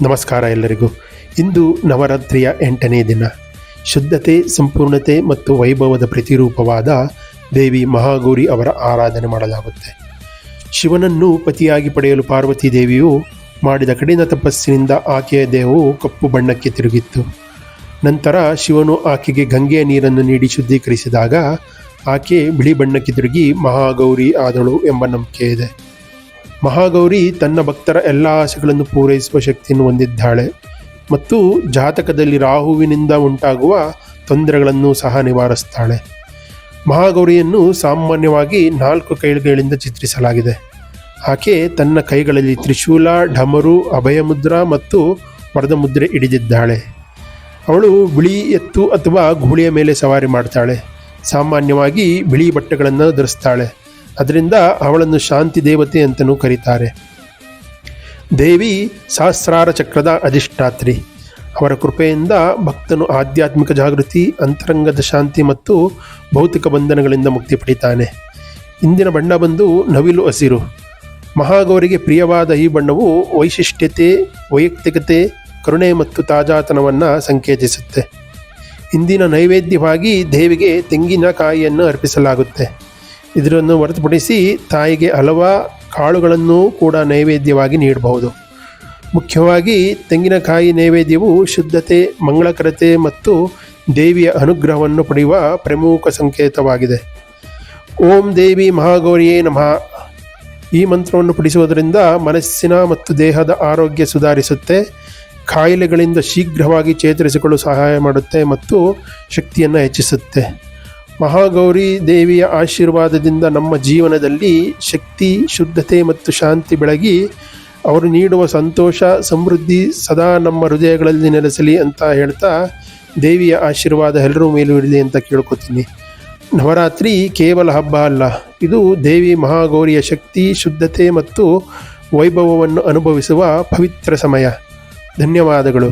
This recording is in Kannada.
ನಮಸ್ಕಾರ ಎಲ್ಲರಿಗೂ. ಇಂದು ನವರಾತ್ರಿಯ 8ನೇ ದಿನ. ಶುದ್ಧತೆ, ಸಂಪೂರ್ಣತೆ ಮತ್ತು ವೈಭವದ ಪ್ರತಿರೂಪವಾದ ದೇವಿ ಮಹಾಗೌರಿ ಅವರ ಆರಾಧನೆ ಮಾಡಲಾಗುತ್ತೆ. ಶಿವನನ್ನು ಪತಿಯಾಗಿ ಪಡೆಯಲು ಪಾರ್ವತಿ ದೇವಿಯು ಮಾಡಿದ ಕಠಿಣ ತಪಸ್ಸಿನಿಂದ ಆಕೆಯ ದೇಹವು ಕಪ್ಪು ಬಣ್ಣಕ್ಕೆ ತಿರುಗಿತ್ತು. ನಂತರ ಶಿವನು ಆಕೆಗೆ ಗಂಗೆಯ ನೀರನ್ನು ನೀಡಿ ಶುದ್ಧೀಕರಿಸಿದಾಗ ಆಕೆ ಬಿಳಿ ಬಣ್ಣಕ್ಕೆ ತಿರುಗಿ ಮಹಾಗೌರಿ ಆದಳು ಎಂಬ ನಂಬಿಕೆ ಇದೆ. ಮಹಾಗೌರಿ ತನ್ನ ಭಕ್ತರ ಎಲ್ಲ ಆಸೆಗಳನ್ನು ಪೂರೈಸುವ ಶಕ್ತಿಯನ್ನು ಹೊಂದಿದ್ದಾಳೆ ಮತ್ತು ಜಾತಕದಲ್ಲಿ ರಾಹುವಿನಿಂದ ಉಂಟಾಗುವ ತೊಂದರೆಗಳನ್ನು ಸಹ ನಿವಾರಿಸ್ತಾಳೆ. ಮಹಾಗೌರಿಯನ್ನು ಸಾಮಾನ್ಯವಾಗಿ 4 ಕೈಗಳಿಂದ ಚಿತ್ರಿಸಲಾಗಿದೆ. ಆಕೆ ತನ್ನ ಕೈಗಳಲ್ಲಿ ತ್ರಿಶೂಲ, ಢಮರು, ಅಭಯಮುದ್ರ ಮತ್ತು ವರದ ಮುದ್ರೆ ಹಿಡಿದಿದ್ದಾಳೆ. ಅವಳು ಬಿಳಿ ಎತ್ತು ಅಥವಾ ಗೂಳಿಯ ಮೇಲೆ ಸವಾರಿ ಮಾಡ್ತಾಳೆ. ಸಾಮಾನ್ಯವಾಗಿ ಬಿಳಿ ಬಟ್ಟೆಗಳನ್ನು ಧರಿಸ್ತಾಳೆ. ಅದರಿಂದ ಅವಳನ್ನು ಶಾಂತಿ ದೇವತೆ ಅಂತಲೂ ಕರೀತಾರೆ. ದೇವಿ ಸಹಸ್ರಾರ ಚಕ್ರದ ಅಧಿಷ್ಠಾತ್ರಿ. ಅವರ ಕೃಪೆಯಿಂದ ಭಕ್ತನು ಆಧ್ಯಾತ್ಮಿಕ ಜಾಗೃತಿ, ಅಂತರಂಗದ ಶಾಂತಿ ಮತ್ತು ಭೌತಿಕ ಬಂಧನಗಳಿಂದ ಮುಕ್ತಿ ಪಡಿತಾನೆ. ಇಂದಿನ ಬಣ್ಣ ಬಂದು ನವಿಲು ಹಸಿರು. ಮಹಾಗೌರಿಗೆ ಪ್ರಿಯವಾದ ಈ ಬಣ್ಣವು ವೈಶಿಷ್ಟ್ಯತೆ, ವೈಯಕ್ತಿಕತೆ, ಕರುಣೆ ಮತ್ತು ತಾಜಾತನವನ್ನು ಸಂಕೇತಿಸುತ್ತೆ. ಇಂದಿನ ನೈವೇದ್ಯವಾಗಿ ದೇವಿಗೆ ತೆಂಗಿನಕಾಯಿಯನ್ನು ಅರ್ಪಿಸಲಾಗುತ್ತೆ. ಇದನ್ನು ಹೊರತುಪಡಿಸಿ ತಾಯಿಗೆ ಹಲವು ಕಾಳುಗಳನ್ನು ಕೂಡ ನೈವೇದ್ಯವಾಗಿ ನೀಡಬಹುದು. ಮುಖ್ಯವಾಗಿ ತೆಂಗಿನಕಾಯಿ ನೈವೇದ್ಯವು ಶುದ್ಧತೆ, ಮಂಗಳಕರತೆ ಮತ್ತು ದೇವಿಯ ಅನುಗ್ರಹವನ್ನು ಪಡೆಯುವ ಪ್ರಮುಖ ಸಂಕೇತವಾಗಿದೆ. ಓಂ ದೇವಿ ಮಹಾಗೌರಿಯೇ ನಮಃ. ಈ ಮಂತ್ರವನ್ನು ಪಠಿಸುವುದರಿಂದ ಮನಸ್ಸಿನ ಮತ್ತು ದೇಹದ ಆರೋಗ್ಯ ಸುಧಾರಿಸುತ್ತೆ, ಕಾಯಿಲೆಗಳಿಂದ ಶೀಘ್ರವಾಗಿ ಚೇತರಿಸಿಕೊಳ್ಳಲು ಸಹಾಯ ಮಾಡುತ್ತೆ ಮತ್ತು ಶಕ್ತಿಯನ್ನು ಹೆಚ್ಚಿಸುತ್ತೆ. ಮಹಾಗೌರಿ ದೇವಿಯ ಆಶೀರ್ವಾದದಿಂದ ನಮ್ಮ ಜೀವನದಲ್ಲಿ ಶಕ್ತಿ, ಶುದ್ಧತೆ ಮತ್ತು ಶಾಂತಿ ಬೆಳಗಿ ಅವರು ನೀಡುವ ಸಂತೋಷ, ಸಮೃದ್ಧಿ ಸದಾ ನಮ್ಮ ಹೃದಯಗಳಲ್ಲಿ ನೆಲೆಸಲಿ ಅಂತ ಹೇಳ್ತಾ ದೇವಿಯ ಆಶೀರ್ವಾದ ಎಲ್ಲರೂ ಮೇಲೂ ಇರಲಿ ಅಂತ ಕೇಳ್ಕೊತೀನಿ. ನವರಾತ್ರಿ ಕೇವಲ ಹಬ್ಬ ಅಲ್ಲ, ಇದು ದೇವಿ ಮಹಾಗೌರಿಯ ಶಕ್ತಿ, ಶುದ್ಧತೆ ಮತ್ತು ವೈಭವವನ್ನು ಅನುಭವಿಸುವ ಪವಿತ್ರ ಸಮಯ. ಧನ್ಯವಾದಗಳು.